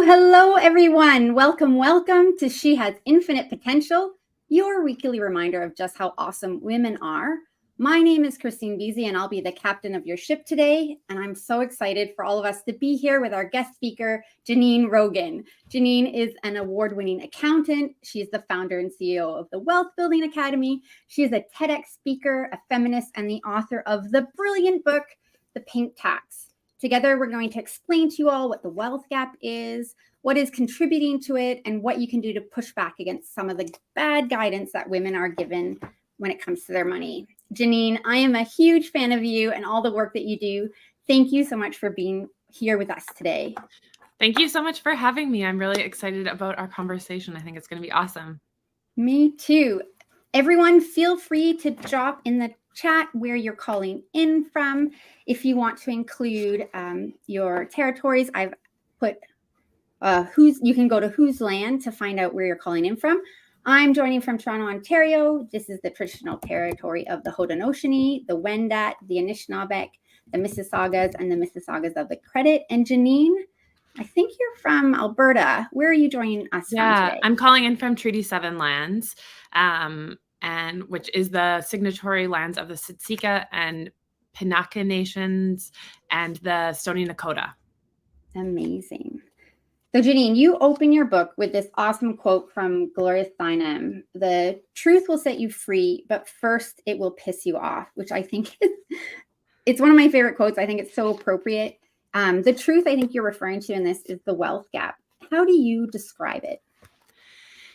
Hello, everyone. Welcome to She Has Infinite Potential, your weekly reminder of just how awesome women are. My name is Kristine Beese, and I'll be the captain of your ship today. And I'm so excited for all of us to be here with our guest speaker, Janine Rogan. Janine is an award-winning accountant. She's the founder and CEO of the Wealth Building Academy. She is a TEDx speaker, a feminist, and the author of the brilliant book, The Pink Tax. Together, we're going to explain to you all what the wealth gap is, what is contributing to it, and what you can do to push back against some of the bad guidance that women are given when it comes to their money. Janine, I am a huge fan of you and all the work that you do. Thank you so much for being here with us today. Thank you so much for having me. I'm really excited about our conversation. I think it's going to be awesome. Me too. Everyone, feel free to drop in the chat where you're calling in from. If you want to include your territories, I've put you can go to Whose Land to find out where you're calling in from. I'm joining from Toronto, Ontario. This is the traditional territory of the Haudenosaunee, the Wendat, the Anishinaabeg, the Mississaugas, and the Mississaugas of the Credit. And Janine, I think you're from Alberta. Where are you joining us from today? I'm calling in from Treaty 7 lands, and which is the signatory lands of the Siksika and Pinaka nations and the Stoney Nakoda. Amazing. So Janine, you open your book with this awesome quote from Gloria Steinem: "The truth will set you free, but first it will piss you off," which I think it's one of my favorite quotes. I think it's so appropriate. The truth I think you're referring to in this is the wealth gap. How do you describe it?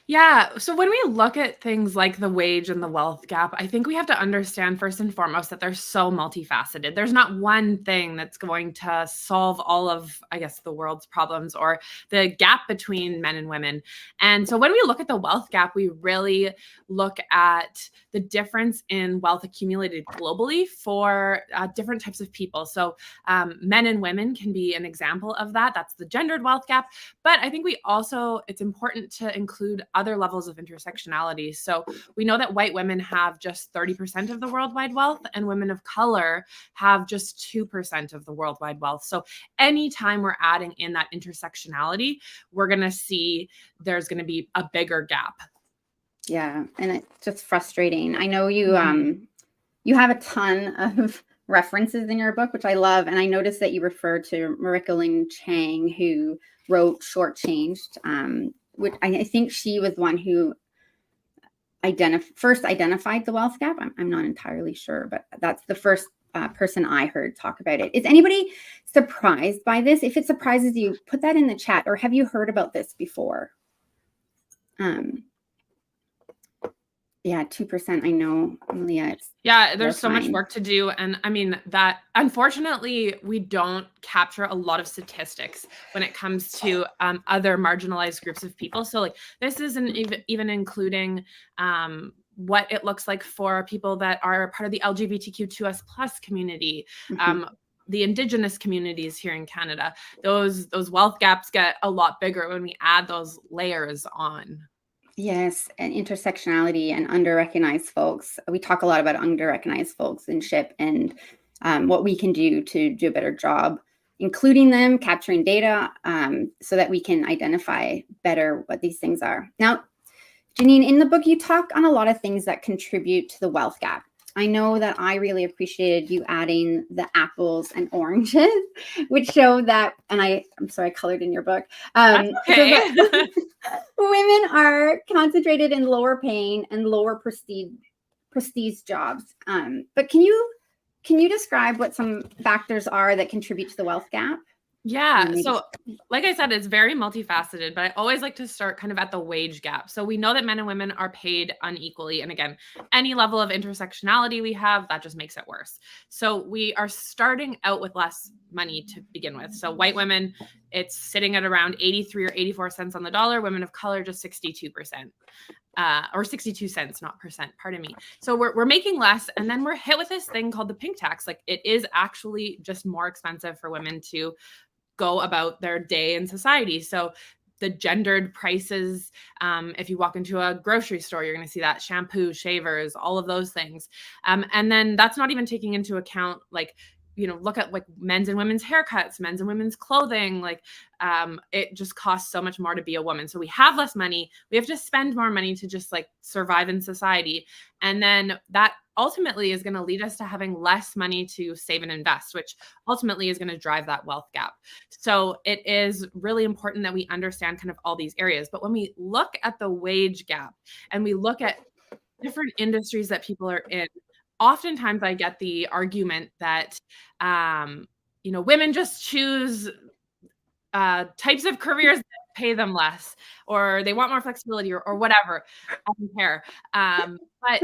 Yeah. So when we look at things like the wage and the wealth gap, I think we have to understand first and foremost that they're so multifaceted. There's not one thing that's going to solve all of, I guess, the world's problems or the gap between men and women. And so when we look at the wealth gap, we really look at the difference in wealth accumulated globally for different types of people. So men and women can be an example of that. That's the gendered wealth gap. But I think it's important to include other levels of intersectionality. So we know that white women have just 30% of the worldwide wealth, and women of color have just 2% of the worldwide wealth. So anytime we're adding in that intersectionality, we're going to see there's going to be a bigger gap. Yeah, and it's just frustrating. I know you you have a ton of references in your book, which I love, and I noticed that you referred to Marika Lynn Chang, who wrote Shortchanged, which I think she was one who first identified the wealth gap. I'm not entirely sure, but that's the first person I heard talk about it. Is anybody surprised by this? If it surprises you, put that in the chat, or have you heard about this before? Yeah, 2%. I know, Leah. Yeah, there's so much work to do. And I mean, that unfortunately, we don't capture a lot of statistics when it comes to other marginalized groups of people. So like this isn't even including what it looks like for people that are part of the LGBTQ2S+ community. The Indigenous communities here in Canada. Those wealth gaps get a lot bigger when we add those layers on. Yes, and intersectionality and under-recognized folks. We talk a lot about under-recognized folks in SHIP and what we can do to do a better job, including them, capturing data, so that we can identify better what these things are. Now, Janine, in the book, you talk on a lot of things that contribute to the wealth gap. I know that I really appreciated you adding the apples and oranges, which show that, and I'm sorry, I colored in your book. Okay. So that women are concentrated in lower paying and lower prestige jobs. But can you describe what some factors are that contribute to the wealth gap? Yeah. So like I said, it's very multifaceted, but I always like to start kind of at the wage gap. So we know that men and women are paid unequally. And again, any level of intersectionality we have, that just makes it worse. So we are starting out with less money to begin with. So white women, it's sitting at around 83 or 84 cents on the dollar. Women of color, just 62%. Or 62 cents, not percent, pardon me. So we're making less, and then we're hit with this thing called the pink tax. Like it is actually just more expensive for women to go about their day in society. So the gendered prices, if you walk into a grocery store, you're going to see that shampoo, shavers, all of those things. And then that's not even taking into account like look at like men's and women's haircuts, men's and women's clothing, like it just costs so much more to be a woman. So we have less money. We have to spend more money to just like survive in society. And then that ultimately is going to lead us to having less money to save and invest, which ultimately is going to drive that wealth gap. So it is really important that we understand kind of all these areas. But when we look at the wage gap and we look at different industries that people are in, oftentimes I get the argument that, women just choose types of careers that pay them less, or they want more flexibility, or whatever. I don't care. But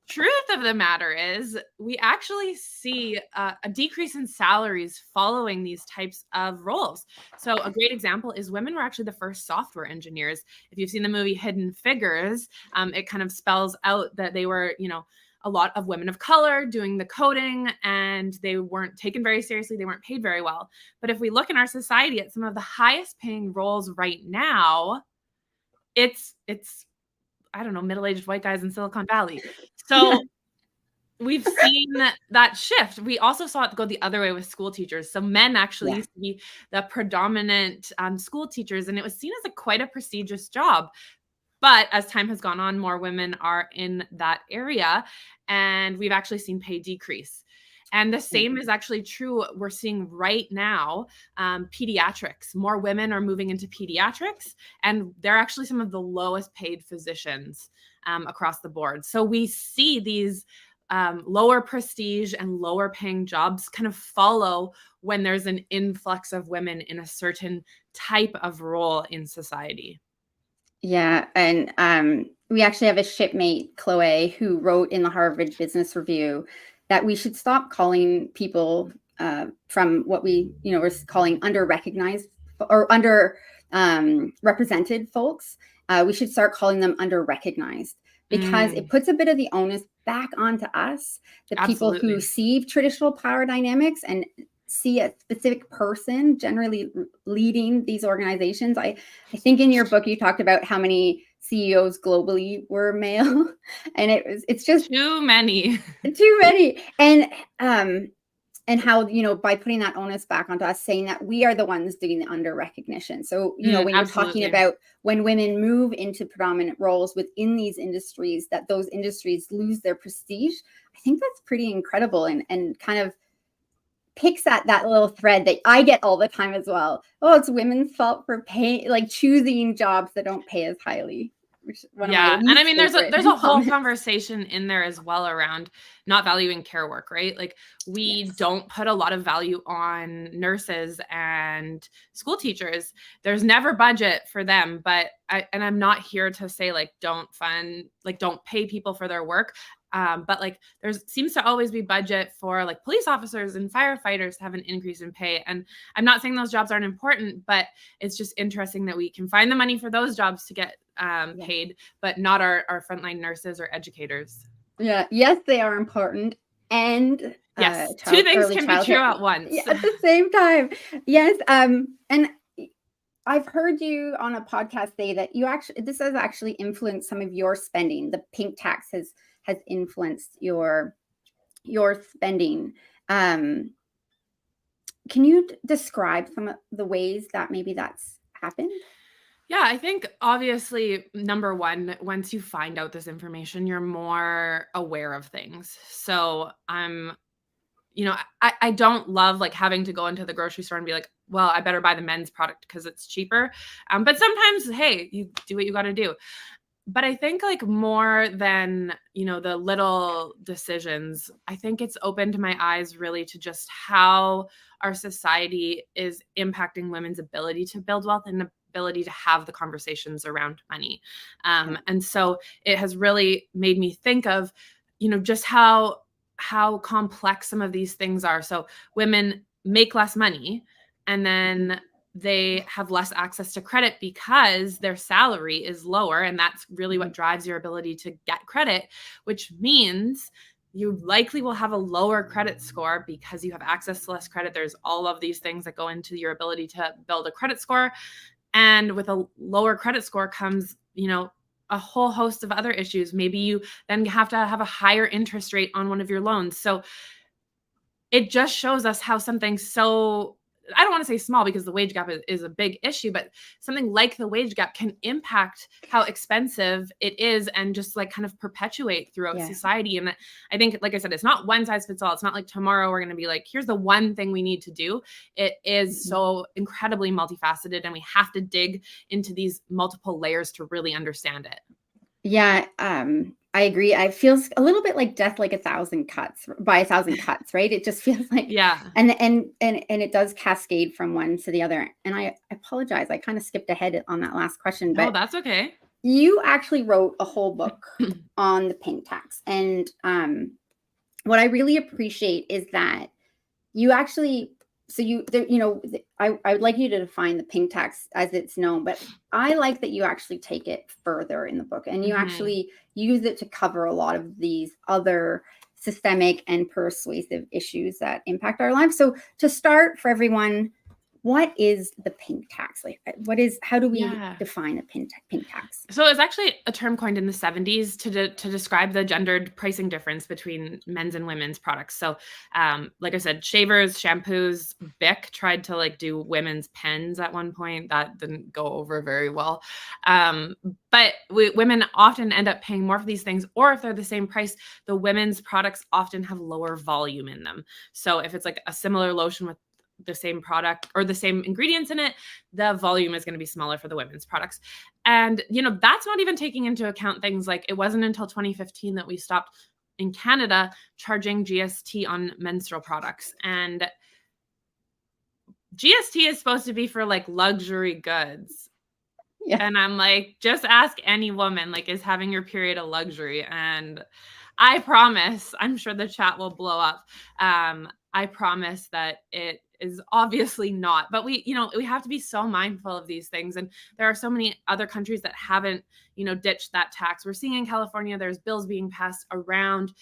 truth of the matter is we actually see a decrease in salaries following these types of roles. So a great example is women were actually the first software engineers. If you've seen the movie Hidden Figures, it kind of spells out that they were, a lot of women of color doing the coding, and they weren't taken very seriously. They weren't paid very well. But if we look in our society at some of the highest paying roles right now, it's I don't know, middle-aged white guys in Silicon Valley. So we've seen that shift. We also saw it go the other way with school teachers. So men actually used to be the predominant school teachers, and it was seen as quite a prestigious job. But as time has gone on, more women are in that area, and we've actually seen pay decrease. And the same is actually true. We're seeing right now, pediatrics. More women are moving into pediatrics, and they're actually some of the lowest paid physicians across the board. So we see these lower prestige and lower paying jobs kind of follow when there's an influx of women in a certain type of role in society. Yeah. And we actually have a shipmate, Chloe, who wrote in the Harvard Business Review that we should stop calling people from what we, we're calling under-recognized or represented folks. We should start calling them under-recognized, because it puts a bit of the onus back onto us, the Absolutely. people who see traditional power dynamics and see a specific person generally leading these organizations. I think in your book you talked about how many CEOs globally were male, and it's just too many. And how, by putting that onus back onto us, saying that we are the ones doing the under recognition. So, when you're talking about when women move into predominant roles within these industries, that those industries lose their prestige, I think that's pretty incredible, and kind of picks at that little thread that I get all the time as well. Oh, it's women's fault for choosing jobs that don't pay as highly. Yeah. And I mean, there's a whole conversation in there as well around not valuing care work, right? Like we don't put a lot of value on nurses and school teachers. There's never budget for them, but I'm not here to say don't pay people for their work. But there seems to always be budget for police officers and firefighters to have an increase in pay. And I'm not saying those jobs aren't important, but it's just interesting that we can find the money for those jobs to get paid, but not our frontline nurses or educators. Yeah. Yes, they are important. And yes, two things can be true at once. Yeah, at the same time. Yes. And I've heard you on a podcast say that this has actually influenced some of your spending. The pink tax has influenced your spending. Can you describe some of the ways that maybe that's happened? Yeah, I think obviously, number one, once you find out this information, you're more aware of things. So I don't love having to go into the grocery store and be like, well, I better buy the men's product because it's cheaper. But sometimes, hey, you do what you got to do. But I think more than, the little decisions, I think it's opened my eyes really to just how our society is impacting women's ability to build wealth and ability to have the conversations around money. And so it has really made me think of, just how complex some of these things are. So women make less money, and then they have less access to credit because their salary is lower. And that's really what drives your ability to get credit, which means you likely will have a lower credit score because you have access to less credit. There's all of these things that go into your ability to build a credit score. And with a lower credit score comes, a whole host of other issues. Maybe you then have to have a higher interest rate on one of your loans. So it just shows us how something so, I don't want to say small because the wage gap is a big issue, but something like the wage gap can impact how expensive it is and just like kind of perpetuate throughout society. And I think, like I said, it's not one size fits all. It's not like tomorrow we're going to be like, here's the one thing we need to do. It is so incredibly multifaceted, and we have to dig into these multiple layers to really understand it. Yeah, I agree. It feels a little bit like death, like 1,000 cuts by 1,000 cuts, right? It just feels like, and it does cascade from one to the other. And I apologize, I kind of skipped ahead on that last question, but that's okay. You actually wrote a whole book on the pink tax, and what I really appreciate is that you actually. So I would like you to define the pink tax as it's known, but I like that you actually take it further in the book, and you actually use it to cover a lot of these other systemic and persuasive issues that impact our lives. So to start for everyone, what is the pink tax? Like, how do we define a pink tax? So it's actually a term coined in the 70s to describe the gendered pricing difference between men's and women's products. So, like I said, shavers, shampoos, Bic tried to like do women's pens at one point. That didn't go over very well. But women often end up paying more for these things, or if they're the same price, the women's products often have lower volume in them. So if it's like a similar lotion with the same product or the same ingredients in it, the volume is going to be smaller for the women's products. And, that's not even taking into account things like, it wasn't until 2015 that we stopped in Canada charging GST on menstrual products. And GST is supposed to be for like luxury goods. Yeah. And I'm like, just ask any woman, like, is having your period a luxury? And I promise, I'm sure the chat will blow up. I promise that it is obviously not, but we have to be so mindful of these things. And there are so many other countries that haven't, ditched that tax. We're seeing in California, there's bills being passed around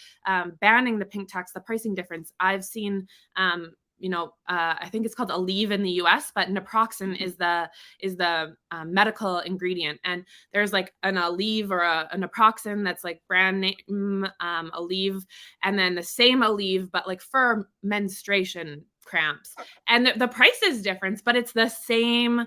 banning the pink tax, the pricing difference. I've seen, I think it's called Aleve in the US, but naproxen is the medical ingredient. And there's like an Aleve or a naproxen that's like brand name Aleve, and then the same Aleve, but like for menstruation cramps. And the price is different, but it's the same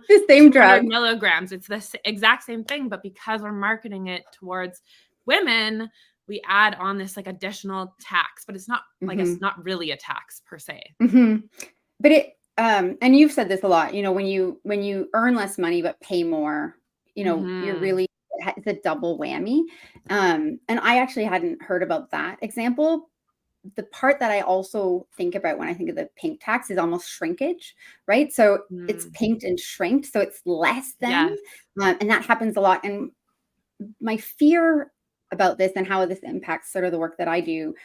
drug milligrams. It's the exact same thing, but because we're marketing it towards women, we add on this like additional tax, but it's not like, it's not really a tax per se. But it, and you've said this a lot, when you earn less money, but pay more, you're really, it's a double whammy. And I actually hadn't heard about that example. The part that I also think about when I think of the pink tax is almost shrinkage, right? So it's pinked and shrinked, so it's less than, and that happens a lot. And my fear about this and how this impacts sort of the work that I do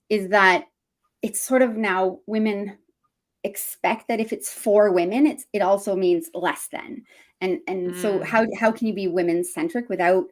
is that it's sort of now women expect that if it's for women, it also means less than. And so how can you be women centric without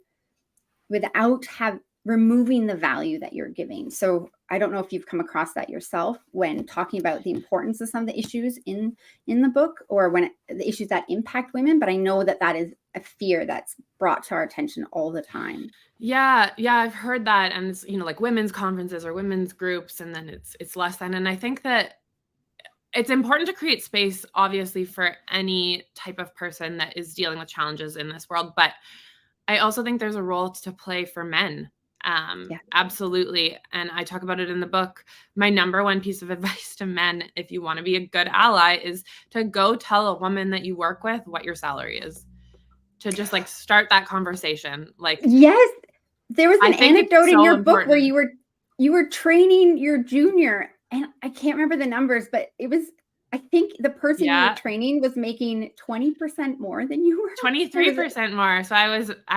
removing the value that you're giving? So I don't know if you've come across that yourself when talking about the importance of some of the issues in the book, or the issues that impact women, but I know that is a fear that's brought to our attention all the time. Yeah, I've heard that. And it's, like women's conferences or women's groups, and then it's less than. And I think that it's important to create space, obviously, for any type of person that is dealing with challenges in this world. But I also think there's a role to play for men. Absolutely. And I talk about it in the book. My number one piece of advice to men, if you want to be a good ally, is to go tell a woman that you work with what your salary is. To just like start that conversation. Like, yes, there was an anecdote in your book where you were training your junior, and I can't remember the numbers, but it was, I think the person you were training was making 20% more than you were. 23% more. So I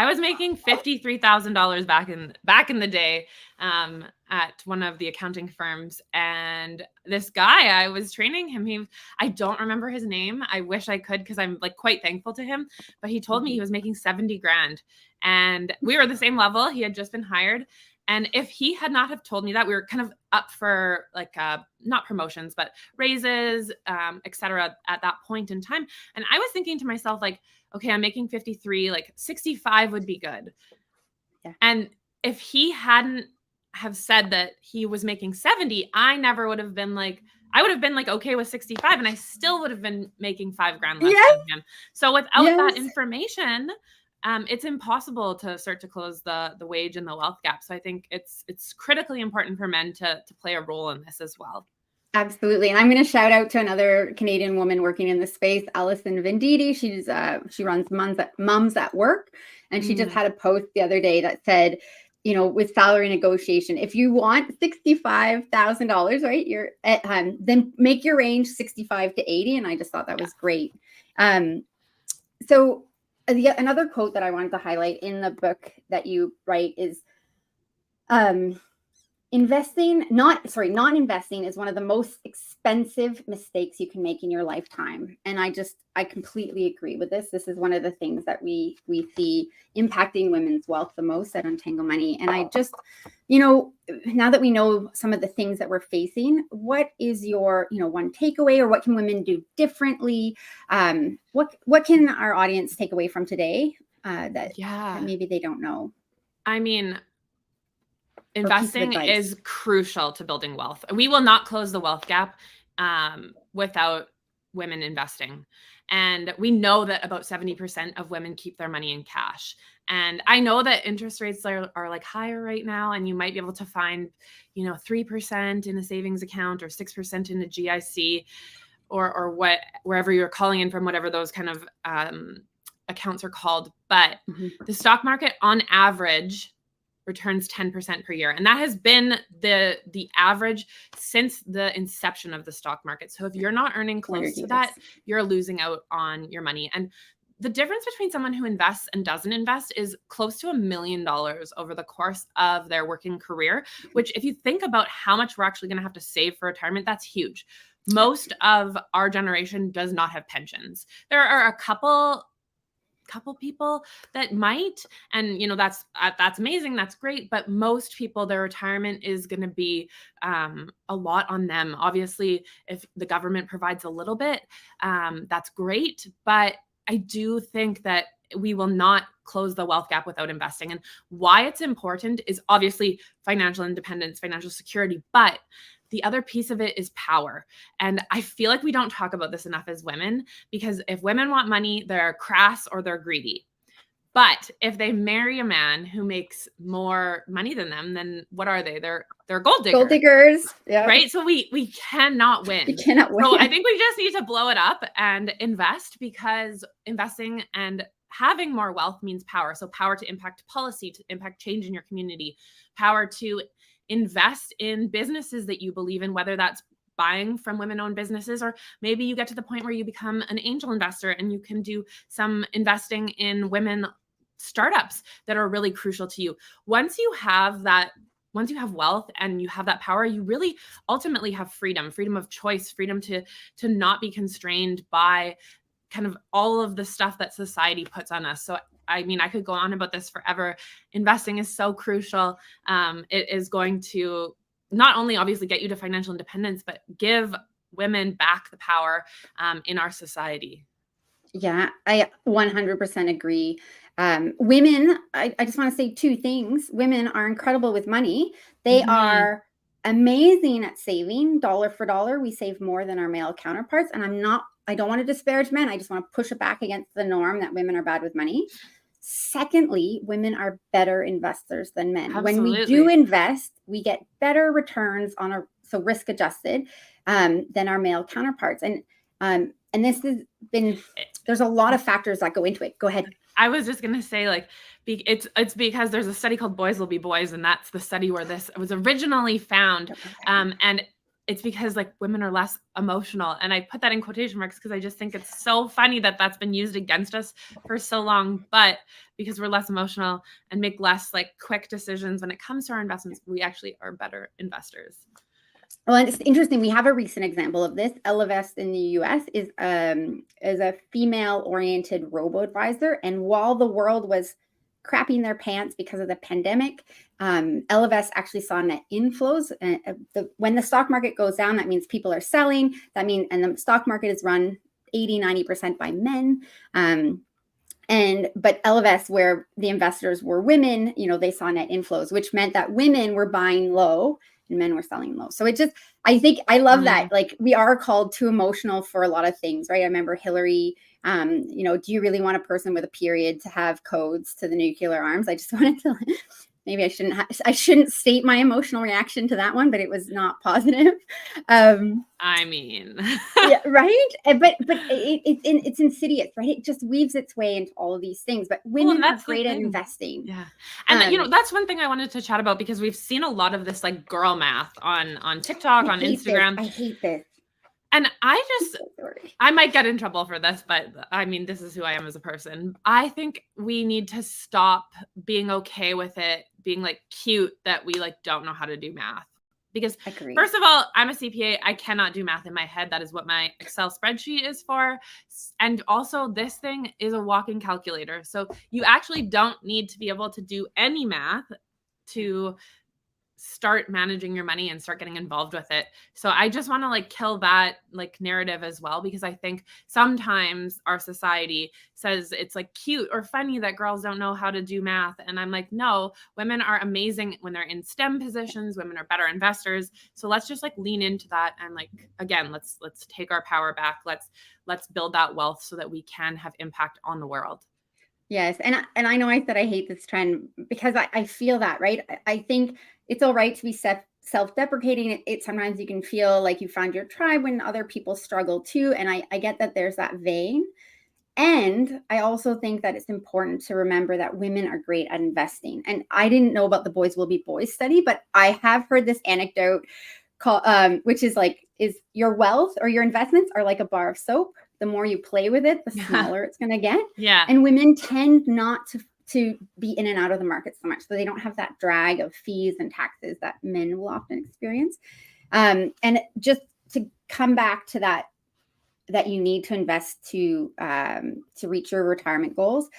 was making $53,000 back in the day at one of the accounting firms. And this guy, I was training him. I don't remember his name. I wish I could, because I'm like quite thankful to him. But he told me he was making 70 grand, and we were the same level. He had just been hired. And if he had not have told me that, we were kind of up for like not promotions, but raises, et cetera, at that point in time. And I was thinking to myself, like, okay, I'm making 53, like 65 would be good. Yeah. And if he hadn't have said that he was making 70, I never would have been like, I would have been like okay with 65 and I still would have been making $5,000 less Yes. than him. So without Yes. that information, it's impossible to start to close the wage and the wealth gap. So I think it's critically important for men to play a role in this as well. Absolutely. And I'm going to shout out to another Canadian woman working in this space, Alison Venditti. She runs Mums at Work. And she just had a post the other day that said, with salary negotiation, if you want $65,000, right, you're at, then make your range 65 to 80. And I just thought that was great. So another quote that I wanted to highlight in the book that you write is, not investing is one of the most expensive mistakes you can make in your lifetime. And I completely agree with this. This is one of the things that we see impacting women's wealth the most at Untangle Money. And I just, now that we know some of the things that we're facing, what is your, one takeaway, or what can women do differently? What can our audience take away from today that maybe they don't know? I mean, investing is crucial to building wealth. We will not close the wealth gap without women investing. And we know that about 70% of women keep their money in cash. And I know that interest rates are like higher right now, and you might be able to find, 3% in a savings account or 6% in a GIC or wherever you're calling in from, whatever those kind of accounts are called. But the stock market on average returns 10% per year. And that has been the average since the inception of the stock market. So if you're not earning close to that, you're losing out on your money. And the difference between someone who invests and doesn't invest is close to $1 million over the course of their working career, which if you think about how much we're actually going to have to save for retirement, that's huge. Most of our generation does not have pensions. There are a couple people that might, and that's amazing, that's great, but most people, their retirement is going to be a lot on them. Obviously, if the government provides a little bit, that's great, but I do think that we will not close the wealth gap without investing. And why it's important is obviously financial independence, financial security, but the other piece of it is power. And I feel like we don't talk about this enough as women, because if women want money, they're crass or they're greedy. But if they marry a man who makes more money than them, then what are they? They're gold diggers. Gold diggers. Yeah. Right. So we cannot win. We cannot win. So I think we just need to blow it up and invest, because investing and having more wealth means power. So power to impact policy, to impact change in your community, power to invest in businesses that you believe in, whether that's buying from women-owned businesses, or maybe you get to the point where you become an angel investor and you can do some investing in women startups that are really crucial to you. Once you have wealth and you have that power, you really ultimately have freedom of choice, freedom to not be constrained by kind of all of the stuff that society puts on us. So I mean, I could go on about this forever. Investing is so crucial. It is going to not only obviously get you to financial independence, but give women back the power in our society. Yeah, I 100% agree. Women, I just want to say two things. Women are incredible with money. They are amazing at saving dollar for dollar. We save more than our male counterparts. And I don't want to disparage men. I just want to push it back against the norm that women are bad with money. Secondly, women are better investors than men. Absolutely. When we do invest, we get better returns so risk adjusted than our male counterparts. And this has been, there's a lot of factors that go into it. Go ahead. I was just going to say, like, it's because there's a study called Boys Will Be Boys, and that's the study where this was originally found. And it's because like women are less emotional. And I put that in quotation marks because I just think it's so funny that that's been used against us for so long. But because we're less emotional and make less like quick decisions when it comes to our investments, we actually are better investors. Well, and it's interesting. We have a recent example of this. Ellevest in the US is a female-oriented robo-advisor. And while the world was crapping their pants because of the pandemic, Ellevest actually saw net inflows. When the stock market goes down, that means people are selling. And the stock market is run 80-90% by men. But Ellevest, where the investors were women, they saw net inflows, which meant that women were buying low and men were selling low. So I think I love that. Like, we are called too emotional for a lot of things, right? I remember Hillary, do you really want a person with a period to have codes to the nuclear arms? I just wanted to, maybe I shouldn't state my emotional reaction to that one, but it was not positive. I mean, yeah, right. But it's insidious, right? It just weaves its way into all of these things. But women are great at investing. Yeah, and that's one thing I wanted to chat about, because we've seen a lot of this like girl math on TikTok, on Instagram. I hate this. And I might get in trouble for this, but I mean, this is who I am as a person. I think we need to stop being okay with it being like cute that we like don't know how to do math. Because first of all, I'm a CPA. I cannot do math in my head. That is what my Excel spreadsheet is for. And also, this thing is a walking calculator. So you actually don't need to be able to do any math to start managing your money and start getting involved with it. So I just want to like kill that like narrative as well, because I think sometimes our society says it's like cute or funny that girls don't know how to do math. And I'm like, no, women are amazing when they're in STEM positions. Women are better investors. So let's just like lean into that. And like, again, let's take our power back. Let's build that wealth so that we can have impact on the world. Yes. And I know I said I hate this trend because I feel that, right? I think it's all right to be self-deprecating. It sometimes you can feel like you found your tribe when other people struggle too. And I get that there's that vein. And I also think that it's important to remember that women are great at investing. And I didn't know about the Boys Will Be Boys study, but I have heard this anecdote which is like, is your wealth or your investments are like a bar of soap. The more you play with it, the smaller it's going to get. Yeah. And women tend not to be in and out of the market so much. So they don't have that drag of fees and taxes that men will often experience. And just to come back to that you need to invest to reach your retirement goals.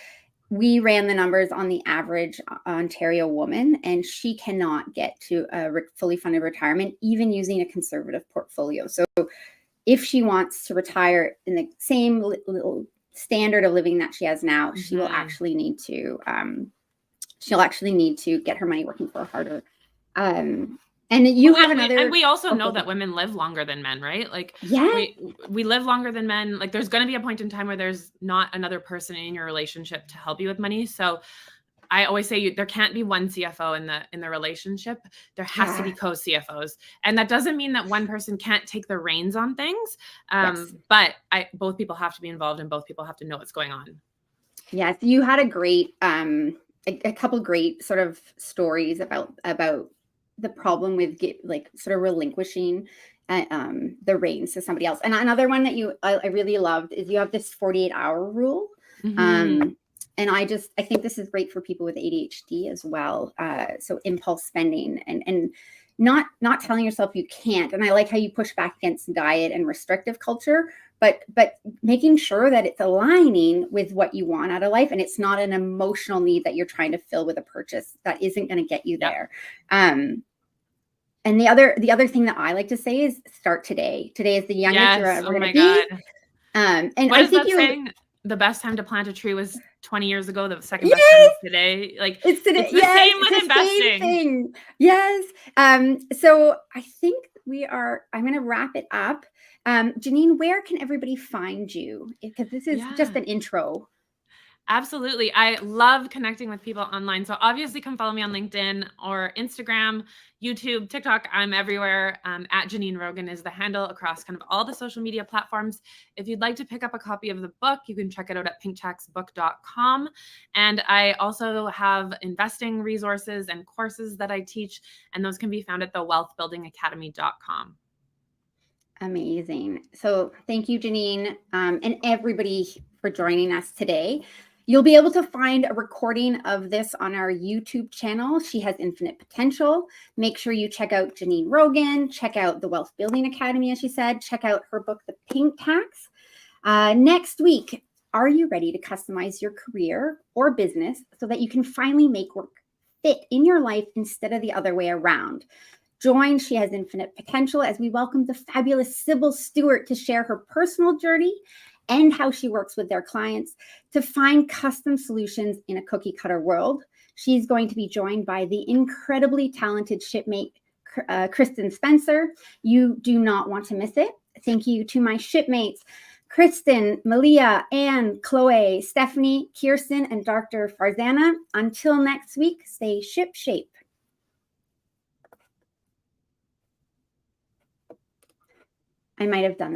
We ran the numbers on the average Ontario woman, and she cannot get to a fully funded retirement, even using a conservative portfolio. So if she wants to retire in the same little standard of living that she has now, she will actually need to get her money working for her harder. And we also know that women live longer than men, right? Like, we live longer than men. Like, there's going to be a point in time where there's not another person in your relationship to help you with money. So I always say there can't be one CFO in the relationship. There has to be co-CFOs. And that doesn't mean that one person can't take the reins on things. But both people have to be involved, and both people have to know what's going on. Yes. You had a great, a couple great sort of stories about the problem with sort of relinquishing the reins to somebody else. And another one that I really loved is you have this 48-hour rule. And I think this is great for people with ADHD as well. So impulse spending and not telling yourself you can't. And I like how you push back against diet and restrictive culture, but making sure that it's aligning with what you want out of life. And it's not an emotional need that you're trying to fill with a purchase that isn't going to get you there. And the other thing that I like to say is start today. Today is the youngest you're ever going to be. And what I think saying? The best time to plant a tree was 20 years ago. The second best time is today. Like, it's today. It's the same with investing. Yes. So I think I'm going to wrap it up. Janine, where can everybody find you? Because this is just an intro. Absolutely. I love connecting with people online. So obviously come follow me on LinkedIn or Instagram, YouTube, TikTok. I'm everywhere. At Janine Rogan is the handle across kind of all the social media platforms. If you'd like to pick up a copy of the book, you can check it out at pinktaxbook.com. And I also have investing resources and courses that I teach, and those can be found at thewealthbuildingacademy.com. Amazing. So thank you, Janine, and everybody for joining us today. You'll be able to find a recording of this on our YouTube channel. She Has Infinite Potential. Make sure you check out Janine Rogan, check out the Wealth Building Academy, as she said, check out her book, The Pink Tax. Next week, are you ready to customize your career or business so that you can finally make work fit in your life instead of the other way around? Join She Has Infinite Potential as we welcome the fabulous Sybil Stewart to share her personal journey and how she works with their clients to find custom solutions in a cookie cutter world. She's going to be joined by the incredibly talented SHIPmate Kristen Spencer. You do not want to miss it. Thank you to my shipmates, Kristen, Malia, Anne, Chloe, Stephanie, Kirsten, and Dr. Farzana. Until next week, stay ship-shape. I might have done that.